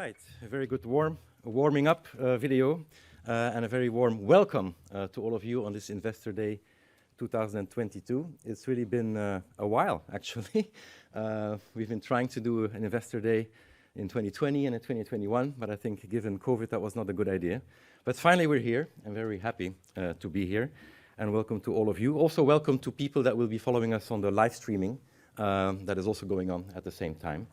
right, a very good warming up video and a very warm welcome to all of you on this Investor Day 2022. It's really been a while, actually. We've been trying to do an Investor Day in 2020 and in 2021, but I think given COVID, that was not a good idea. But finally, we're here. I'm very happy to be here, and welcome to all of you. Also, welcome to people that will be following us on the live streaming that is also going on at the same time.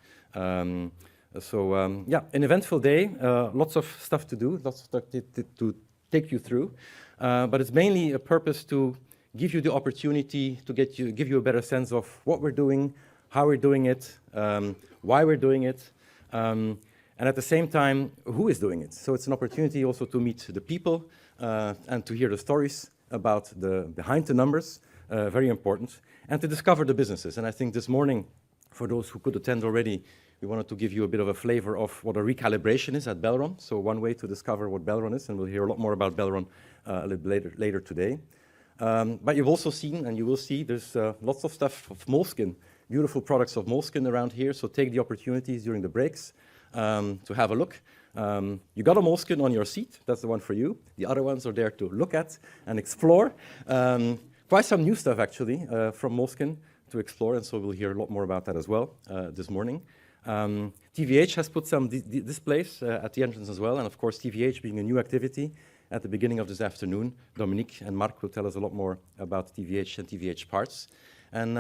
Yeah, an eventful day, lots of stuff to do, lots of stuff to take you through, but it's mainly a purpose to give you the opportunity to give you a better sense of what we're doing, how we're doing it, why we're doing it, and at the same time, who is doing it. So it's an opportunity also to meet the people and to hear the stories about behind the numbers, very important, and to discover the businesses. And I think this morning, for those who could attend already, we wanted to give you a bit of a flavor of what a recalibration is at Belron. So one way to discover what Belron is, and we'll hear a lot more about Belron a little later today. But you've also seen, and you will see, there's lots of stuff of Moleskine, beautiful products of Moleskine around here. So take the opportunities during the breaks to have a look. You got a Moleskine on your seat. That's the one for you. The other ones are there to look at and explore. Quite some new stuff, actually, from Moleskine to explore, and so we'll hear a lot more about that as well this morning. TVH has put some displays at the entrance as well, and of course TVH being a new activity at the beginning of this afternoon, Dominique and Mark will tell us a lot more about TVH and TVH parts. And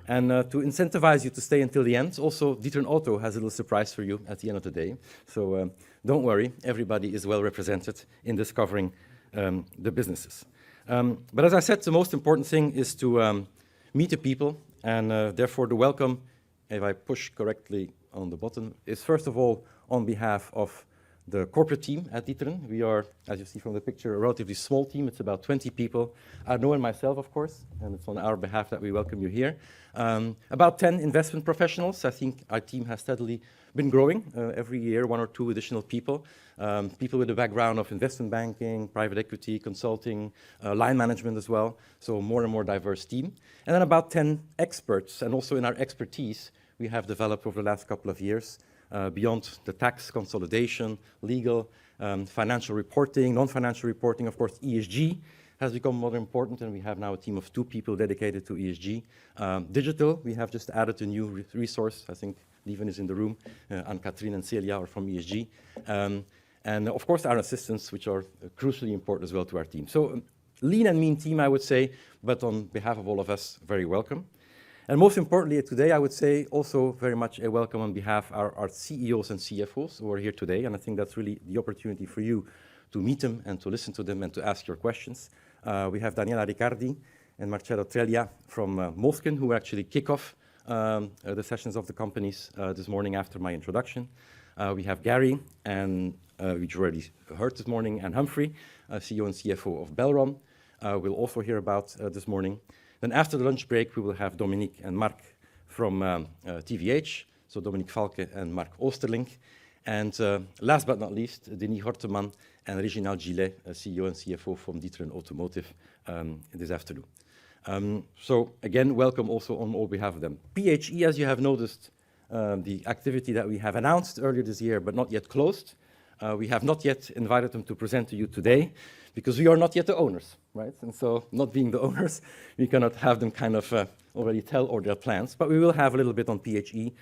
to incentivize you to stay until the end, also Dieteren Auto has a little surprise for you at the end of the day. So don't worry, everybody is well represented in discovering the businesses. But as I said, the most important thing is to meet the people, and therefore the welcome, if I push correctly on the button, is first of all on behalf of the corporate team at Dieteren. We are, as you see from the picture, a relatively small team. It's about 20 people. Arnaud and myself, of course, and it's on our behalf that we welcome you here. About 10 investment professionals. I think our team has steadily been growing every year, 1 or 2 additional people. People with a background of investment banking, private equity, consulting, line management as well. So more and more diverse team. And then about 10 experts, and also in our expertise, we have developed over the last couple of years beyond the tax, consolidation, legal, financial reporting, non-financial reporting. Of course, ESG has become more important, and we have now a team of 2 people dedicated to ESG. Digital, we have just added a new resource. I think Lieven is in the room. Anne-Catherine and Celia are from ESG. And of course, our assistants, which are crucially important as well to our team. So lean and mean team, I would say, but on behalf of all of us, very welcome. And most importantly today, I would say also very much a welcome on behalf of our CEOs and CFOs who are here today. And I think that's really the opportunity for you to meet them and to listen to them and to ask your questions. We have Daniela Riccardi and Marcello Treglia from Moleskine, who actually kick off the sessions of the companies this morning after my introduction. We have Gary, and which you already heard this morning, and Humphrey, CEO and CFO of Belron. We'll also hear about this morning. Then after the lunch break, we will have Dominique and Mark from TVH, so Dominique Valke and Mark Oosterlink. And last but not least, Denis Horteman and Reginald Gillet, CEO and CFO from Dieteren Automotive this afternoon. So again, welcome also on all behalf of them. PHE, as you have noticed, the activity that we have announced earlier this year, but not yet closed. We have not yet invited them to present to you today because we are not yet the owners, right? And so not being the owners, we cannot have them kind of already tell all their plans, but we will have a little bit on PHE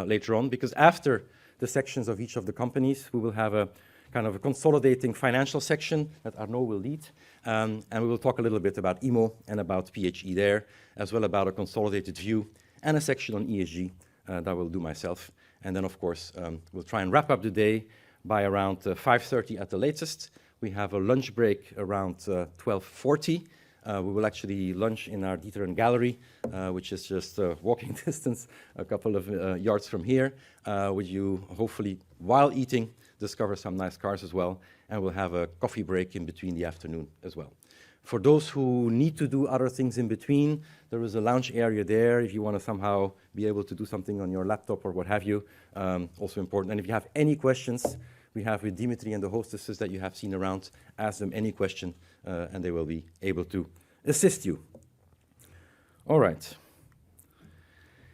later on, because after the sections of each of the companies, we will have a kind of a consolidating financial section that Arnaud will lead, and we will talk a little bit about IMO and about PHE there, as well about a consolidated view and a section on ESG that I will do myself. And then, of course, we'll try and wrap up the day by around 5:30 at the latest. We have a lunch break around 12:40. We will actually lunch in our Dieteren Gallery, which is just walking distance, a couple of yards from here, where you hopefully, while eating, discover some nice cars as well. And we'll have a coffee break in between the afternoon as well. For those who need to do other things in between, there is a lounge area there if you want to somehow be able to do something on your laptop or what have you, also important. And if you have any questions, we have with Dimitri and the hostesses that you have seen around, ask them any question, and they will be able to assist you. All right.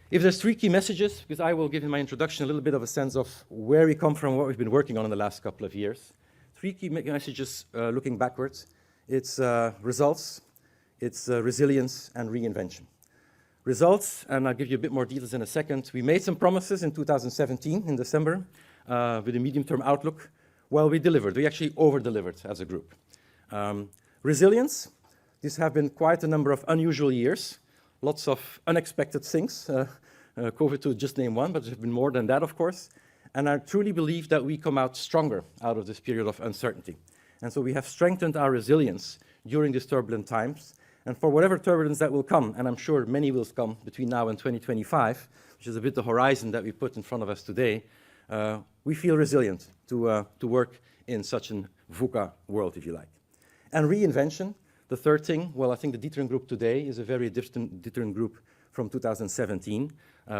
If there's 3 key messages, because I will give in my introduction a little bit of a sense of where we come from, what we've been working on in the last couple of years. 3 key messages looking backwards. It's results, it's resilience, and reinvention. Results, and I'll give you a bit more details in a second. We made some promises in 2017, in December, with a medium-term outlook. Well, we delivered. We actually over-delivered as a group. Resilience, these have been quite a number of unusual years. Lots of unexpected things. COVID to just name one, but there have been more than that, of course. And I truly believe that we come out stronger out of this period of uncertainty. And so we have strengthened our resilience during these turbulent times. And for whatever turbulence that will come, and I'm sure many will come between now and 2025, which is a bit the horizon that we put in front of us today, we feel resilient to work in such an VUCA world, if you like. And reinvention, the third thing, well, I think the Dieteren Group today is a very different Dieteren Group from 2017.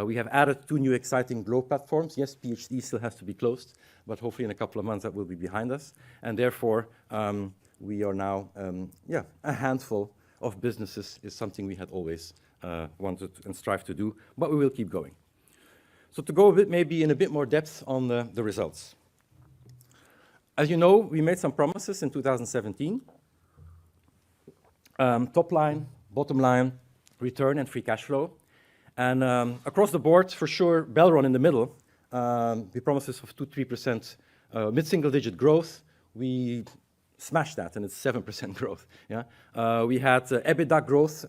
We have added 2 new exciting growth platforms. Yes, PhD still has to be closed, but hopefully in a couple of months that will be behind us. And therefore, we are now, a handful of businesses is something we had always wanted and strive to do, but we will keep going. So to go a bit, maybe in a bit more depth on the results. As you know, we made some promises in 2017. Top line, bottom line, return and free cash flow. And across the board, for sure, Belron in the middle, the promises of 2-3% mid-single digit growth, we smashed that, and it's 7% growth. Yeah? We had EBITDA growth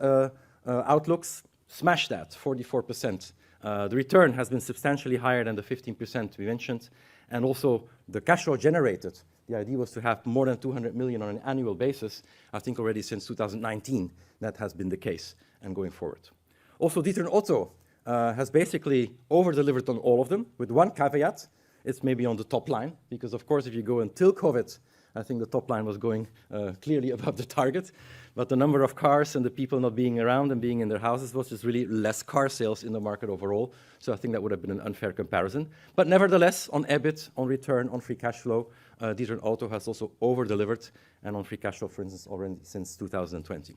outlooks, smashed that, 44%. The return has been substantially higher than the 15% we mentioned, and also the cash flow generated. The idea was to have more than 200 million on an annual basis. I think already since 2019 that has been the case, and going forward. Also, Dieteren Auto has basically over-delivered on all of them, with one caveat. It's maybe on the top line, because of course if you go until COVID, I think the top line was going clearly above the target, but the number of cars and the people not being around and being in their houses was just really less car sales in the market overall, so I think that would have been an unfair comparison. But nevertheless, on EBIT, on return, on free cash flow, Dieteren Auto has also over-delivered, and on free cash flow, for instance, already since 2020.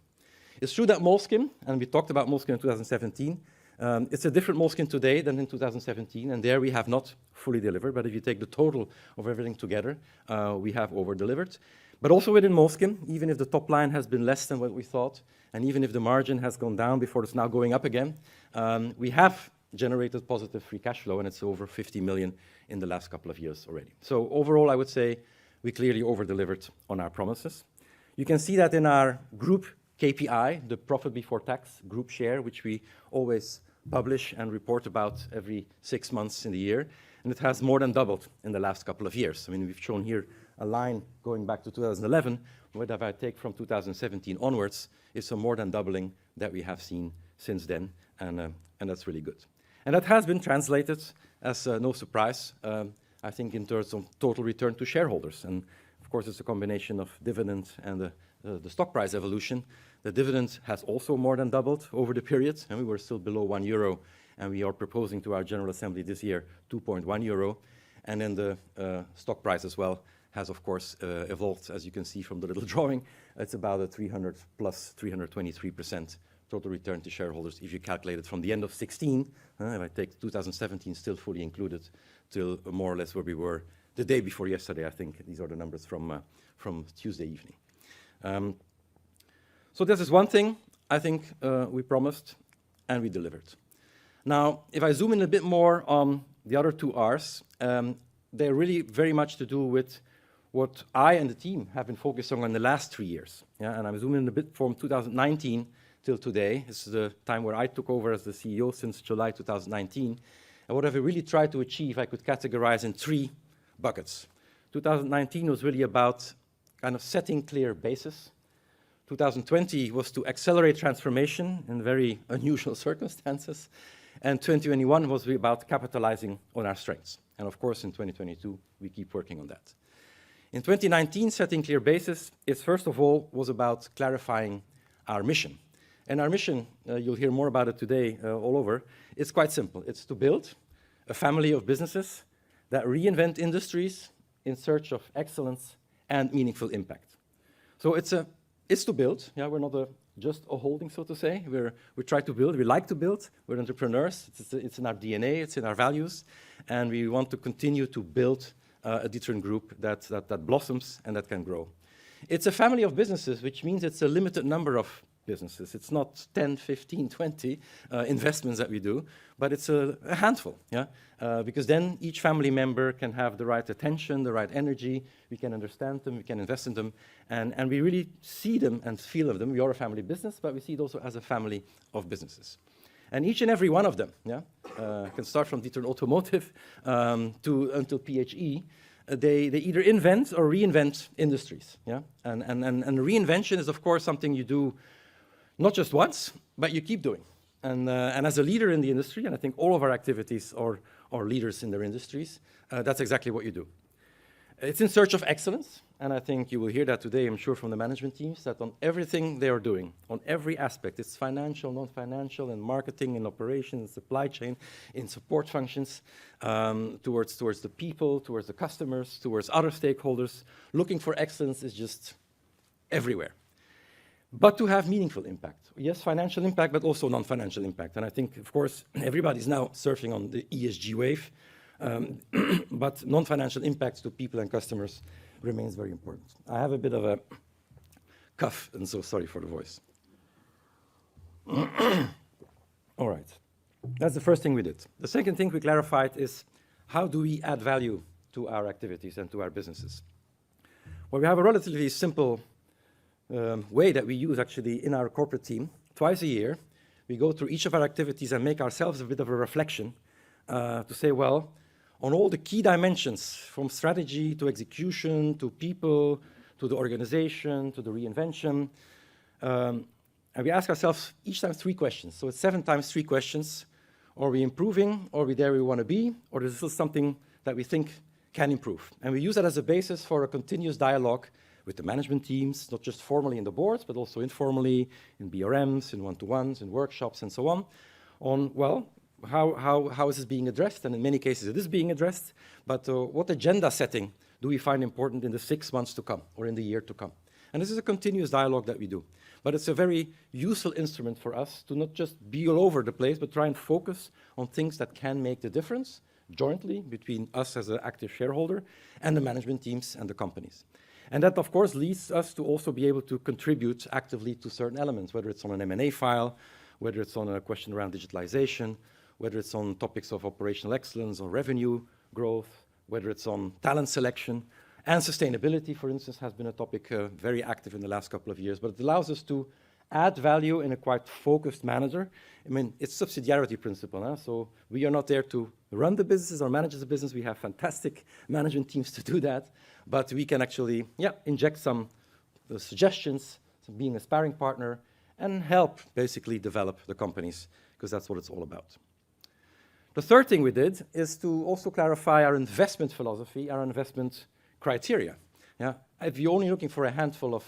It's true that Moleskine, and we talked about Moleskine in 2017, it's a different Moleskine today than in 2017, and there we have not fully delivered, but if you take the total of everything together, we have over-delivered. But also within Moleskine, even if the top line has been less than what we thought, and even if the margin has gone down before it's now going up again, we have generated positive free cash flow, and it's over 50 million in the last couple of years already. So overall, I would say we clearly over-delivered on our promises. You can see that in our group KPI, the profit before tax group share, which we always publish and report about every 6 months in the year, and it has more than doubled in the last couple of years. I mean, we've shown here a line going back to 2011, but if I take from 2017 onwards, it's a more than doubling that we have seen since then, and that's really good. And that has been translated as no surprise, I think, in terms of total return to shareholders. And of course, it's a combination of dividend and the stock price evolution. The dividend has also more than doubled over the period, and we were still below €1, and we are proposing to our General Assembly this year €2.1. And then the stock price as well has, of course, evolved, as you can see from the little drawing. It's about a 300 plus 323% total return to shareholders if you calculate it from the end of 16, if I take 2017 still fully included, till more or less where we were the day before yesterday. I think these are the numbers from Tuesday evening. So this is one thing I think we promised and we delivered. Now, if I zoom in a bit more on the other 2 R's, they're really very much to do with what I and the team have been focusing on in the last 3 years. Yeah? And I'm zooming in a bit from 2019 till today. This is the time where I took over as the CEO since July 2019. And what I've really tried to achieve, I could categorize in 3 buckets. 2019 was really about kind of setting clear bases. 2020 was to accelerate transformation in very unusual circumstances. And 2021 was about capitalizing on our strengths. And of course, in 2022, we keep working on that. In 2019, setting clear bases is, first of all, was about clarifying our mission. And our mission, you'll hear more about it today all over, it's quite simple. It's to build a family of businesses that reinvent industries in search of excellence and meaningful impact. So it's to build. Yeah, we're not just a holding, so to say. We try to build, we like to build, we're entrepreneurs, it's in our DNA, it's in our values, and we want to continue to build a Dieteren Group that blossoms and that can grow. It's a family of businesses, which means it's a limited number of businesses. It's not 10, 15, 20 investments that we do, but it's a handful, yeah? Because then each family member can have the right attention, the right energy, we can understand them, we can invest in them, and we really see them and feel of them. We are a family business, but we see it also as a family of businesses. And each and every one of them, yeah, can start from Dieteren Automotive until PHE, they either invent or reinvent industries, yeah? And reinvention is, of course, something you do not just once, but you keep doing. And as a leader in the industry, and I think all of our activities are leaders in their industries, that's exactly what you do. It's in search of excellence, and I think you will hear that today, I'm sure, from the management teams, that on everything they are doing, on every aspect, it's financial, non-financial, in marketing, in operations, supply chain, in support functions, towards the people, towards the customers, towards other stakeholders. Looking for excellence is just everywhere. But to have meaningful impact. Yes, financial impact, but also non-financial impact. And I think, of course, everybody's now surfing on the ESG wave, but non-financial impacts to people and customers remains very important. I have a bit of a cough, and so sorry for the voice. All right, that's the first thing we did. The second thing we clarified is, how do we add value to our activities and to our businesses? Well, we have a relatively simple way that we use actually in our corporate team. Twice a year, we go through each of our activities and make ourselves a bit of a reflection to say, well, on all the key dimensions, from strategy to execution, to people, to the organization, to the reinvention, and we ask ourselves each time 3 questions. So it's 7 times 3 questions. Are we improving? Are we there we want to be? Or is this something that we think can improve? And we use that as a basis for a continuous dialogue with the management teams, not just formally in the boards, but also informally in BRMs, in one-to-ones, in workshops, and so on, well, how is this being addressed? And in many cases, it is being addressed, but what agenda setting do we find important in the 6 months to come, or in the year to come? And this is a continuous dialogue that we do. But it's a very useful instrument for us to not just be all over the place, but try and focus on things that can make the difference jointly between us as an active shareholder and the management teams and the companies. And that, of course, leads us to also be able to contribute actively to certain elements, whether it's on an M&A file, whether it's on a question around digitalization, whether it's on topics of operational excellence or revenue growth, whether it's on talent selection. And sustainability, for instance, has been a topic very active in the last couple of years, but it allows us to add value in a quite focused manner. I mean, it's subsidiarity principle, huh? So we are not there to run the businesses or manage the business. We have fantastic management teams to do that, but we can actually, inject some suggestions, being a sparring partner, and help basically develop the companies, because that's what it's all about. The third thing we did is to also clarify our investment philosophy, our investment criteria. Yeah? If you're only looking for a handful of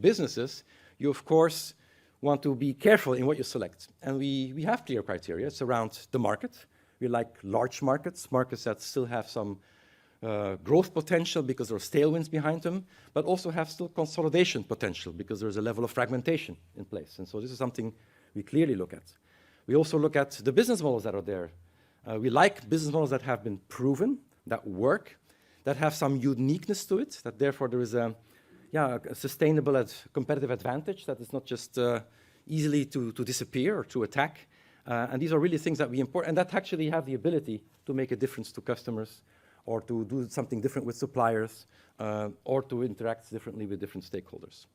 businesses, you, of course, want to be careful in what you select. And we have clear criteria. It's around the market. We like large markets, markets that still have some growth potential because there are tailwinds behind them, but also have still consolidation potential because there's a level of fragmentation in place. And so this is something we clearly look at. We also look at the business models that are there. We like business models that have been proven, that work, that have some uniqueness to it, that therefore there is a sustainable competitive advantage that is not just easily to disappear or to attack. And these are really things that we import, and that actually have the ability to make a difference to customers, or to do something different with suppliers, or to interact differently with different stakeholders.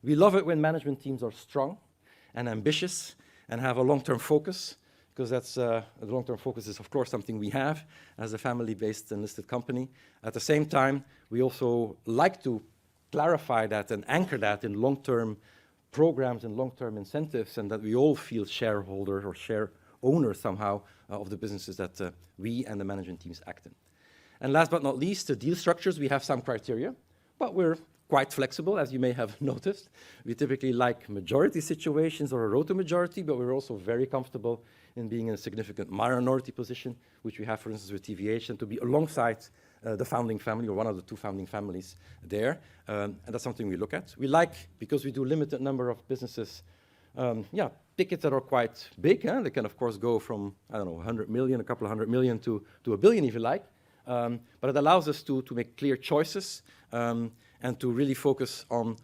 We love it when management teams are strong and ambitious and have a long-term focus, because that's the long-term focus is, of course, something we have as a family-based and listed company. At the same time, we also like to clarify that and anchor that in long-term programs and long-term incentives, and that we all feel shareholders or share owners somehow of the businesses that we and the management teams act in. And last but not least, the deal structures, we have some criteria, but we're quite flexible, as you may have noticed. We typically like majority situations or a road to majority, but we're also very comfortable in being in a significant minority position, which we have, for instance, with TVH, and to be alongside the founding family, or one of the two founding families there. And that's something we look at. We like, because we do limited number of businesses, tickets that are quite big. They can, of course, go from, I don't know, 100 million, a couple of 100 million to a billion, if you like. But it allows us to make clear choices and to really focus on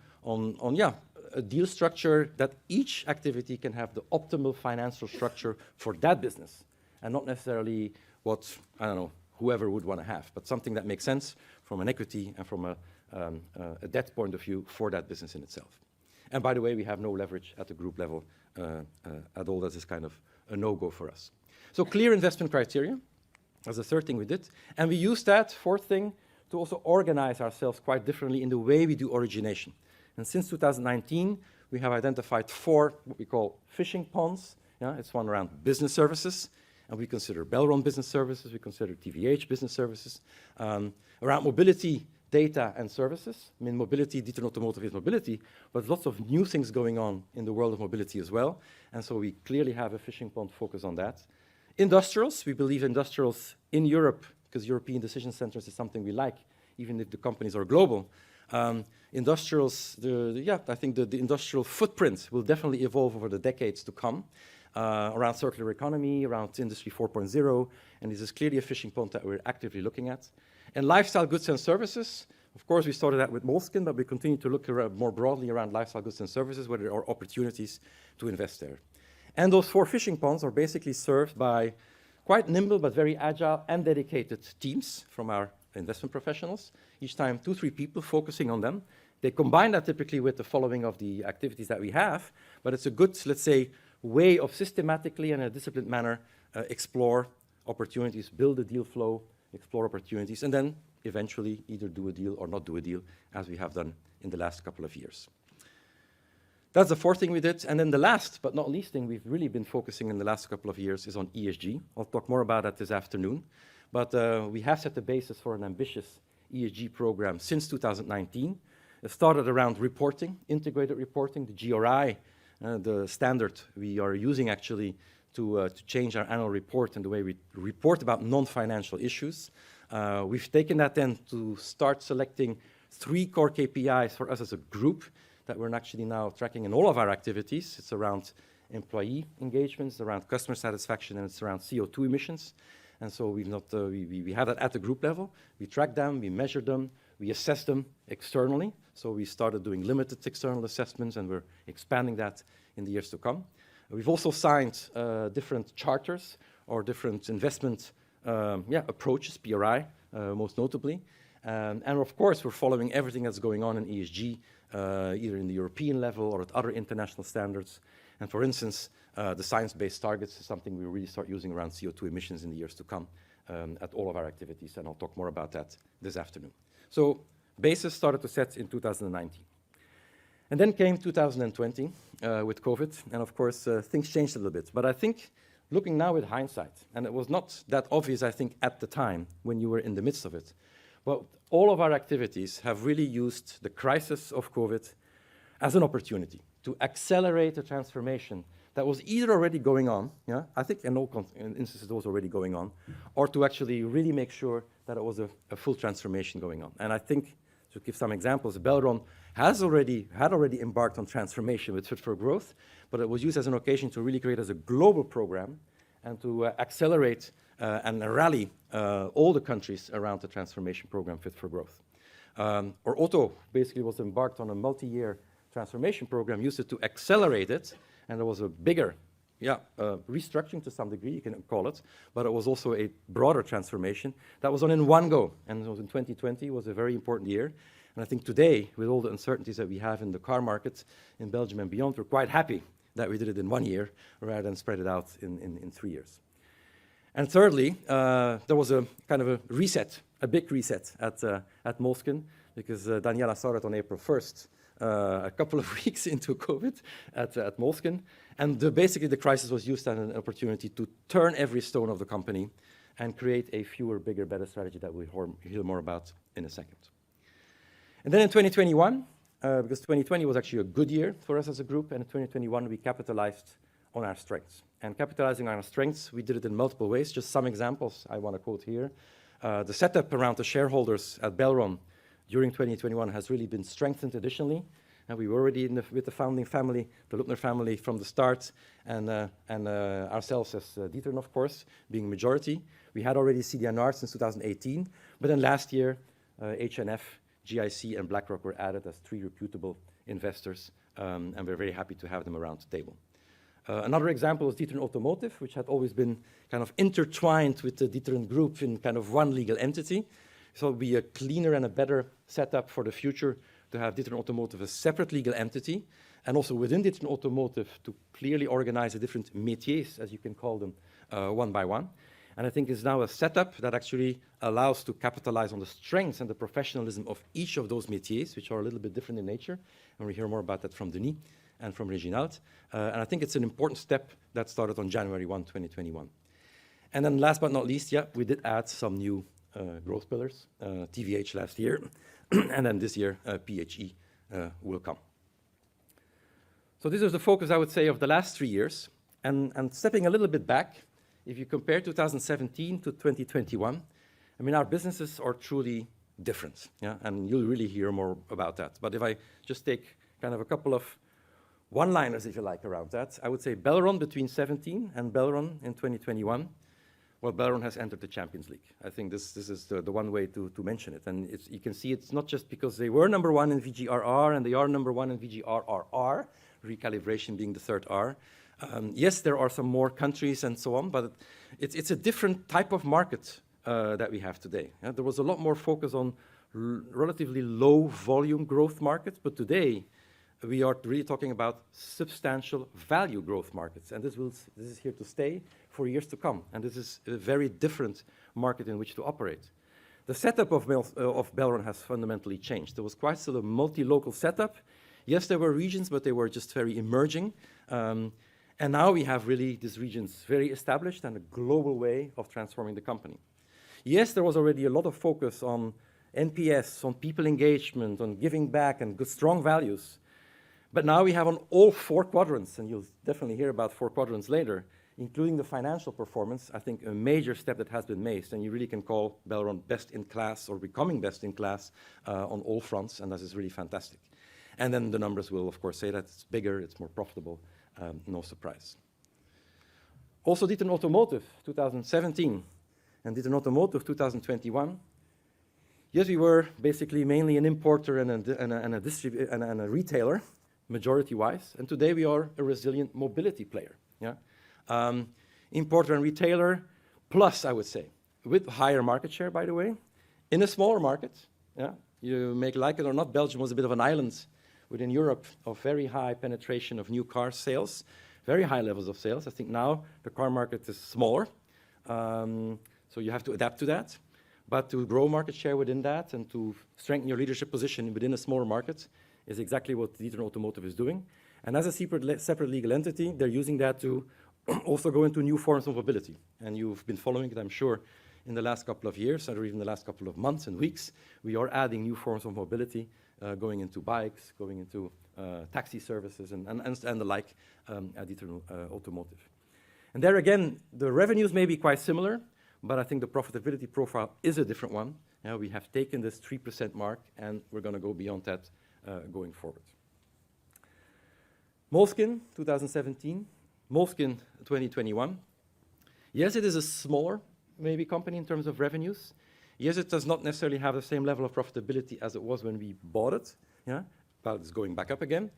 a deal structure that each activity can have the optimal financial structure for that business, and not necessarily what, I don't know, whoever would want to have, but something that makes sense from an equity and from a debt point of view for that business in itself. And by the way, we have no leverage at the group level at all. That is kind of a no-go for us. So clear investment criteria as the third thing we did. And we used that, fourth thing, to also organize ourselves quite differently in the way we do origination. And since 2019, we have identified 4 what we call fishing ponds. It's one around business services, and we consider Belron business services, we consider TVH business services. Around mobility, data, and services. I mean, mobility, Dieteren Automotive is mobility, but lots of new things going on in the world of mobility as well. And so we clearly have a fishing pond focus on that. Industrials, we believe industrials in Europe, because European decision centers is something we like, even if the companies are global. Industrials, I think the industrial footprint will definitely evolve over the decades to come, around circular economy, around Industry 4.0, and this is clearly a fishing pond that we're actively looking at. And lifestyle goods and services, of course, we started that with Moleskine, but we continue to look more broadly around lifestyle goods and services, where there are opportunities to invest there. And those 4 fishing ponds are basically served by quite nimble but very agile and dedicated teams from our investment professionals, each time 2-3 people focusing on them. They combine that typically with the following of the activities that we have, but it's a good, let's say, way of systematically and in a disciplined manner explore opportunities, build a deal flow, explore opportunities, and then eventually either do a deal or not do a deal, as we have done in the last couple of years. That's the 4th thing we did. And then the last but not least thing we've really been focusing in the last couple of years is on ESG. I'll talk more about that this afternoon. But we have set the basis for an ambitious ESG program since 2019. It started around reporting, integrated reporting, the GRI, the standard we are using actually to change our annual report and the way we report about non-financial issues. We've taken that then to start selecting 3 core KPIs for us as a group that we're actually now tracking in all of our activities. It's around employee engagements, around customer satisfaction, and it's around CO2 emissions. And so we have that at the group level. We track them, we measure them, we assess them externally. So we started doing limited external assessments, and we're expanding that in the years to come. We've also signed different charters or different investment approaches, PRI, most notably. And of course, we're following everything that's going on in ESG, either in the European level or at other international standards. And for instance, the science-based targets is something we really start using around CO2 emissions in the years to come at all of our activities, and I'll talk more about that this afternoon. So basis started to set in 2019. And then came 2020 with COVID, and of course, things changed a little bit. But I think, looking now with hindsight, and it was not that obvious, I think, at the time when you were in the midst of it, but all of our activities have really used the crisis of COVID as an opportunity to accelerate a transformation that was either already going on, I think in all instances it was already going on, or to actually really make sure that it was a full transformation going on. And I think, to give some examples, Belron had already embarked on transformation with Fit for Growth, but it was used as an occasion to really create as a global program and to accelerate and rally all the countries around the transformation program Fit for Growth. Or Otto basically was embarked on a multi-year transformation program, used it to accelerate it, and there was a bigger restructuring to some degree, you can call it, but it was also a broader transformation that was done in one go, and it was in 2020 was a very important year. And I think today, with all the uncertainties that we have in the car market in Belgium and beyond, we're quite happy that we did it in 1 year rather than spread it out in 3 years. And thirdly, there was a kind of a reset, a big reset at Moleskine, because Daniela started on April 1st, a couple of weeks into COVID at Moleskine. And basically the crisis was used as an opportunity to turn every stone of the company and create a fewer, bigger, better strategy that we'll hear more about in a second. And then in 2021, because 2020 was actually a good year for us as a group, and in 2021 we capitalized on our strengths. And capitalizing on our strengths, we did it in multiple ways. Just some examples I want to quote here. The setup around the shareholders at Belron during 2021 has really been strengthened additionally. And we were already with the founding family, the Lubner family, from the start, and ourselves as Dieteren, of course, being majority. We had already CDNR since 2018, but then last year, HNF, GIC, and BlackRock were added as 3 reputable investors, and we're very happy to have them around the table. Another example is Dieteren Automotive, which had always been kind of intertwined with the Dieteren Group in kind of one legal entity. So it'll be a cleaner and a better setup for the future to have Dieteren Automotive a separate legal entity, and also within Dieteren Automotive to clearly organize the different métiers, as you can call them, one by one. And I think it's now a setup that actually allows to capitalize on the strengths and the professionalism of each of those métiers, which are a little bit different in nature. And we'll hear more about that from Denis and from Reginald. And I think it's an important step that started on January 1, 2021. And then last but not least, yeah, we did add some new growth pillars, TVH last year, and then this year, PHE will come. So this is the focus, I would say, of the last 3 years. And stepping a little bit back, if you compare 2017 to 2021, I mean, our businesses are truly different, yeah? And you'll really hear more about that. But if I just take kind of a couple of one-liners, if you like, around that, I would say Belron between 17 and Belron in 2021, well, Belron has entered the Champions League. I think this is the one way to mention it. And you can see it's not just because they were number 1 in VGRR and they are number 1 in VGRRR, recalibration being the third R. Yes, there are some more countries and so on, but it's a different type of market that we have today. Yeah, there was a lot more focus on relatively low volume growth markets, but today we are really talking about substantial value growth markets, and this is here to stay for years to come, and this is a very different market in which to operate. The setup of Belron has fundamentally changed. There was quite still a multi-local setup. Yes, there were regions, but they were just very emerging. And now we have really these regions very established and a global way of transforming the company. Yes, there was already a lot of focus on NPS, on people engagement, on giving back and good, strong values. But now we have on all 4 quadrants, and you'll definitely hear about 4 quadrants later, including the financial performance, I think a major step that has been made, and you really can call Belron best in class or becoming best in class on all fronts, and that is really fantastic. And then the numbers will, of course, say that it's bigger, it's more profitable, no surprise. Also, Dieteren Automotive, 2017, and Dieteren Automotive, 2021. Yes, we were basically mainly an importer and a retailer, majority-wise, and today we are a resilient mobility player. Yeah, importer and retailer, plus, I would say, with higher market share, by the way, in a smaller market. Yeah, you may like it or not, Belgium was a bit of an island within Europe of very high penetration of new car sales, very high levels of sales. I think now the car market is smaller, so you have to adapt to that. But to grow market share within that and to strengthen your leadership position within a smaller market is exactly what Dieteren Automotive is doing. And as a separate legal entity, they're using that to also go into new forms of mobility. And you've been following it, I'm sure, in the last couple of years, or even the last couple of months and weeks. We are adding new forms of mobility, going into bikes, going into taxi services, and the like at Dieteren Automotive. And there again, the revenues may be quite similar, but I think the profitability profile is a different one. We have taken this 3% mark, and we're going to go beyond that going forward. Moleskine, 2017. Moleskine, 2021. Yes, it is a smaller, maybe, company in terms of revenues. Yes, it does not necessarily have the same level of profitability as it was when we bought it. Yeah, but it's going back up again.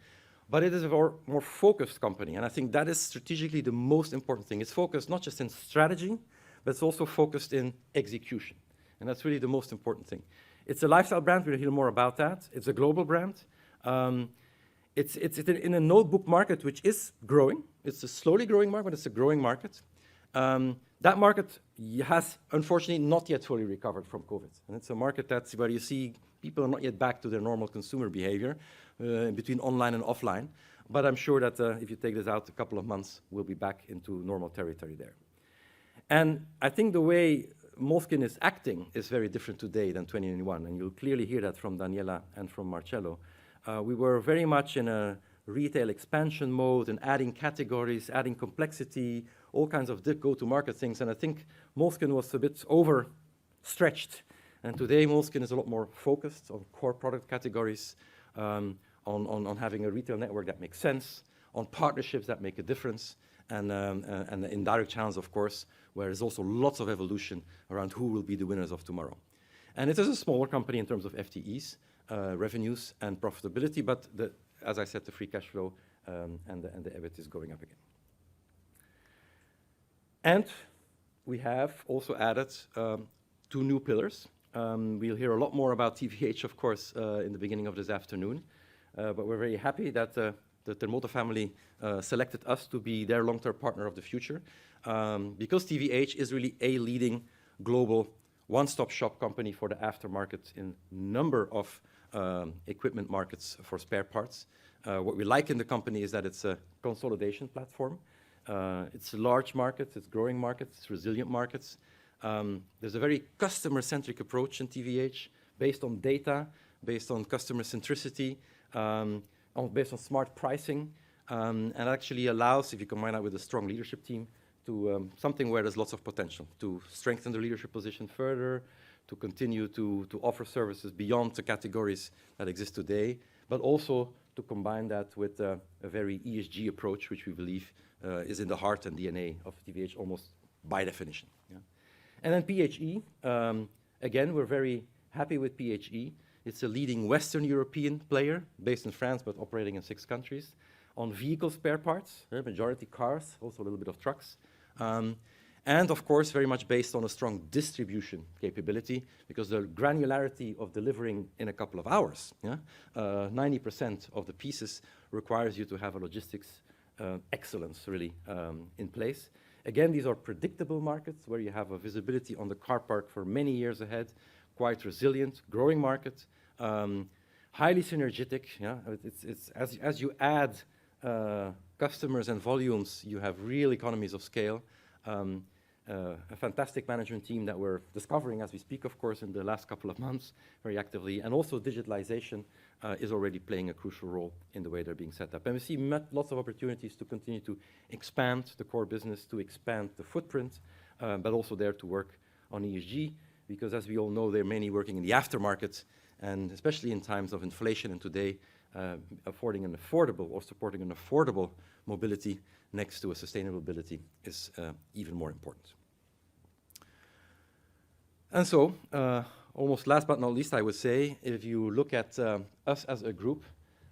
But it is a more focused company, and I think that is strategically the most important thing. It's focused not just in strategy, but it's also focused in execution. And that's really the most important thing. It's a lifestyle brand. We'll hear more about that. It's a global brand. It's in a notebook market, which is growing. It's a slowly growing market, but it's a growing market. That market has, unfortunately, not yet fully recovered from COVID. And it's a market that's where you see people are not yet back to their normal consumer behavior between online and offline. But I'm sure that if you take this out a couple of months, we'll be back into normal territory there. And I think the way Moleskine is acting is very different today than 2021, and you'll clearly hear that from Daniela and from Marcello. We were very much in a retail expansion mode and adding categories, adding complexity, all kinds of go-to-market things. And I think Moleskine was a bit overstretched. And today, Moleskine is a lot more focused on core product categories, on having a retail network that makes sense, on partnerships that make a difference, and the indirect channels, of course, where there's also lots of evolution around who will be the winners of tomorrow. And it is a smaller company in terms of FTEs, revenues, and profitability, but as I said, the free cash flow and the EBIT is going up again. And we have also added 2 new pillars. We'll hear a lot more about TVH, of course, in the beginning of this afternoon, but we're very happy that the Termote family selected us to be their long-term partner of the future, because TVH is really a leading global one-stop shop company for the aftermarket in a number of equipment markets for spare parts. What we like in the company is that it's a consolidation platform. It's large markets, it's growing markets, it's resilient markets. There's a very customer-centric approach in TVH based on data, based on customer centricity, based on smart pricing, and actually allows, if you combine that with a strong leadership team, to something where there's lots of potential to strengthen the leadership position further, to continue to offer services beyond the categories that exist today, but also to combine that with a very ESG approach, which we believe is in the heart and DNA of TVH almost by definition. Yeah. And then PHE, again, we're very happy with PHE. It's a leading Western European player based in France, but operating in 6 countries on vehicle spare parts, majority cars, also a little bit of trucks. And of course, very much based on a strong distribution capability, because the granularity of delivering in a couple of hours, 90% of the pieces requires you to have a logistics excellence really in place. Again, these are predictable markets where you have a visibility on the car park for many years ahead, quite resilient, growing market, highly synergetic. Yeah? It's as you add customers and volumes, you have real economies of scale. A fantastic management team that we're discovering as we speak, of course, in the last couple of months very actively. And also digitalization is already playing a crucial role in the way they're being set up. And we see lots of opportunities to continue to expand the core business, to expand the footprint, but also there to work on ESG, because as we all know, they're mainly working in the aftermarket, and especially in times of inflation and today, affording an affordable or supporting an affordable mobility next to a sustainable mobility is even more important. And so, almost last but not least, I would say, if you look at us as a group,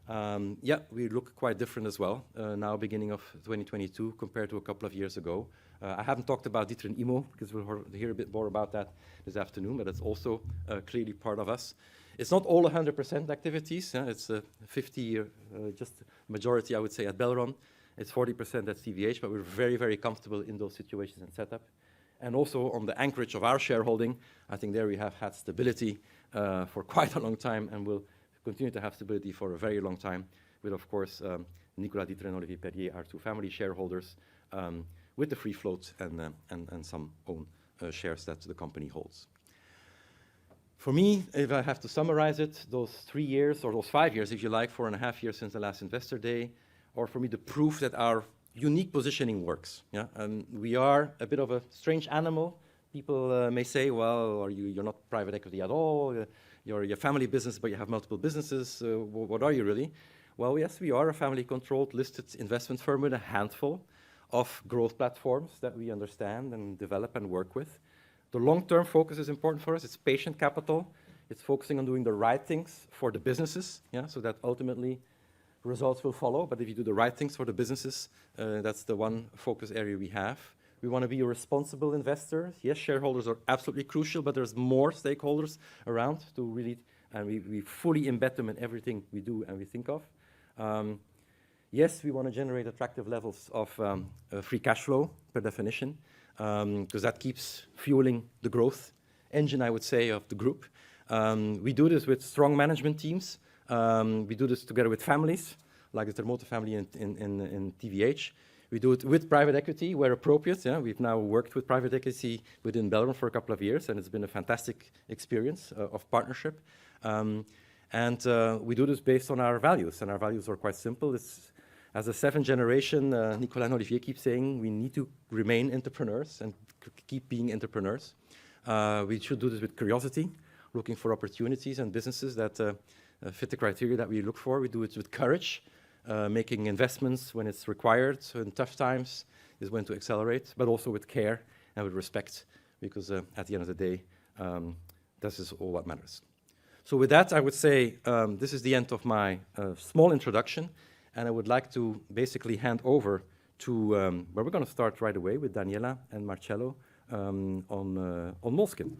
yeah, we look quite different as well, now beginning of 2022 compared to a couple of years ago. I haven't talked about Dieteren Immo, because we'll hear a bit more about that this afternoon, but it's also clearly part of us. It's not all 100% activities. It's 50, just majority, I would say, at Belron. It's 40% at TVH, but we're very, very comfortable in those situations and setup. And also on the anchorage of our shareholding, I think there we have had stability for quite a long time, and will continue to have stability for a very long time, with, of course, Nicolas Dieteren and Olivier Perrier, our 2 family shareholders, with the free float and some own shares that the company holds. For me, if I have to summarize it, those 3 years, or those 5 years, if you like, 4.5 years since the last Investor Day, are for me the proof that our unique positioning works. Yeah? And we are a bit of a strange animal. People may say, well, you're not private equity at all, you're a family business, but you have multiple businesses. What are you really? Well, yes, we are a family-controlled, listed investment firm with a handful of growth platforms that we understand and develop and work with. The long-term focus is important for us. It's patient capital. It's focusing on doing the right things for the businesses, yeah, so that ultimately results will follow. But if you do the right things for the businesses, that's the one focus area we have. We want to be a responsible investor. Yes, shareholders are absolutely crucial, but there's more stakeholders around to really, and we fully embed them in everything we do and we think of. Yes, we want to generate attractive levels of free cash flow, per definition, because that keeps fueling the growth engine, I would say, of the group. We do this with strong management teams. We do this together with families, like the Termote family in TVH. We do it with private equity where appropriate. Yeah? We've now worked with private equity within Belron for a couple of years, and it's been a fantastic experience of partnership. And we do this based on our values, and our values are quite simple. It's, as a seventh generation, Nicolas and Olivier keep saying we need to remain entrepreneurs and keep being entrepreneurs. We should do this with curiosity, looking for opportunities and businesses that fit the criteria that we look for. We do it with courage, making investments when it's required. So in tough times is when to accelerate, but also with care and with respect, because at the end of the day, this is all that matters. So with that, I would say this is the end of my small introduction, and I would like to basically hand over to where we're going to start right away with Daniela and Marcello on Moleskine.